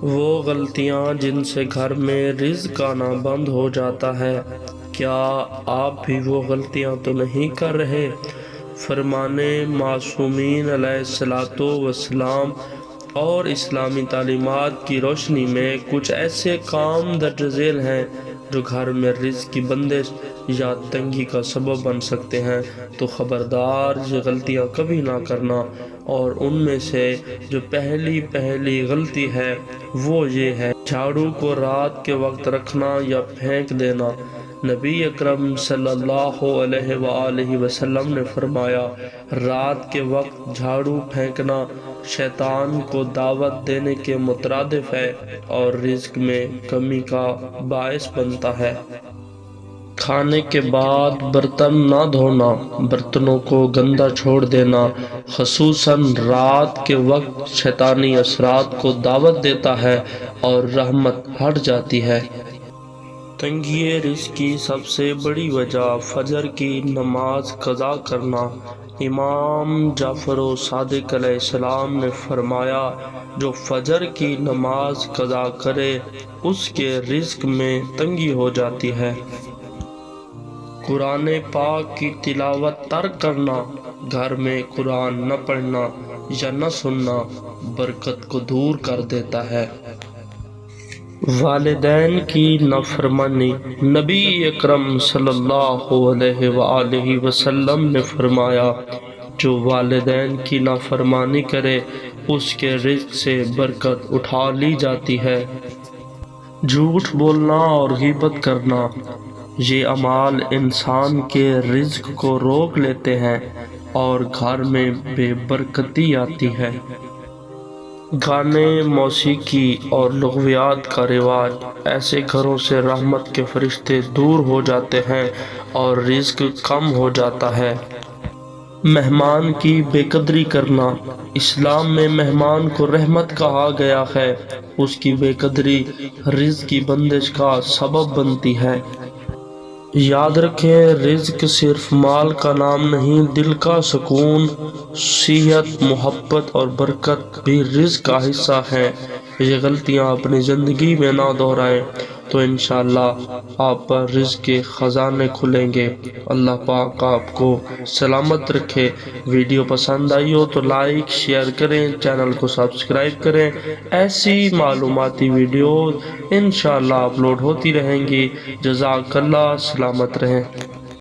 وہ غلطیاں جن سے گھر میں رزق آنا بند ہو جاتا ہے، کیا آپ بھی وہ غلطیاں تو نہیں کر رہے؟ فرمانے معصومین علیہ الصلوۃ والسلام اور اسلامی تعلیمات کی روشنی میں کچھ ایسے کام درج ذیل ہیں جو گھر میں رزق کی بندش یا تنگی کا سبب بن سکتے ہیں، تو خبردار یہ غلطیاں کبھی نہ کرنا۔ اور ان میں سے جو پہلی غلطی ہے وہ یہ ہے جھاڑو کو رات کے وقت رکھنا یا پھینک دینا۔ نبی اکرم صلی اللہ علیہ وآلہ وسلم نے فرمایا، رات کے وقت جھاڑو پھینکنا شیطان کو دعوت دینے کے مترادف ہے اور رزق میں کمی کا باعث بنتا ہے۔ کھانے کے بعد برتن نہ دھونا، برتنوں کو گندا چھوڑ دینا خصوصاً رات کے وقت شیطانی اثرات کو دعوت دیتا ہے اور رحمت ہٹ جاتی ہے۔ تنگی رزق کی سب سے بڑی وجہ فجر کی نماز قضا کرنا۔ امام جعفر صادق علیہ السلام نے فرمایا، جو فجر کی نماز قضا کرے اس کے رزق میں تنگی ہو جاتی ہے۔ قرآن پاک کی تلاوت ترک کرنا، گھر میں قرآن نہ پڑھنا یا نہ سننا برکت کو دور کر دیتا ہے۔ والدین کی نافرمانی، نبی اکرم صلی اللہ علیہ وآلہ وسلم نے فرمایا، جو والدین کی نافرمانی کرے اس کے رزق سے برکت اٹھا لی جاتی ہے۔ جھوٹ بولنا اور غیبت کرنا، یہ اعمال انسان کے رزق کو روک لیتے ہیں اور گھر میں بے برکتی آتی ہے۔ گانے، موسیقی اور لغویات کا رواج، ایسے گھروں سے رحمت کے فرشتے دور ہو جاتے ہیں اور رزق کم ہو جاتا ہے۔ مہمان کی بے قدری کرنا، اسلام میں مہمان کو رحمت کہا گیا ہے، اس کی بے قدری رزق کی بندش کا سبب بنتی ہے۔ یاد رکھیں، رزق صرف مال کا نام نہیں، دل کا سکون، صحت، محبت اور برکت بھی رزق کا حصہ ہیں۔ یہ غلطیاں اپنی زندگی میں نہ دہرائیں تو انشاءاللہ آپ پر رزق کے خزانے کھلیں گے۔ اللہ پاک آپ کو سلامت رکھے۔ ویڈیو پسند آئی ہو تو لائک شیئر کریں، چینل کو سبسکرائب کریں۔ ایسی معلوماتی ویڈیوز انشاءاللہ اپلوڈ ہوتی رہیں گی۔ جزاک اللہ، سلامت رہیں۔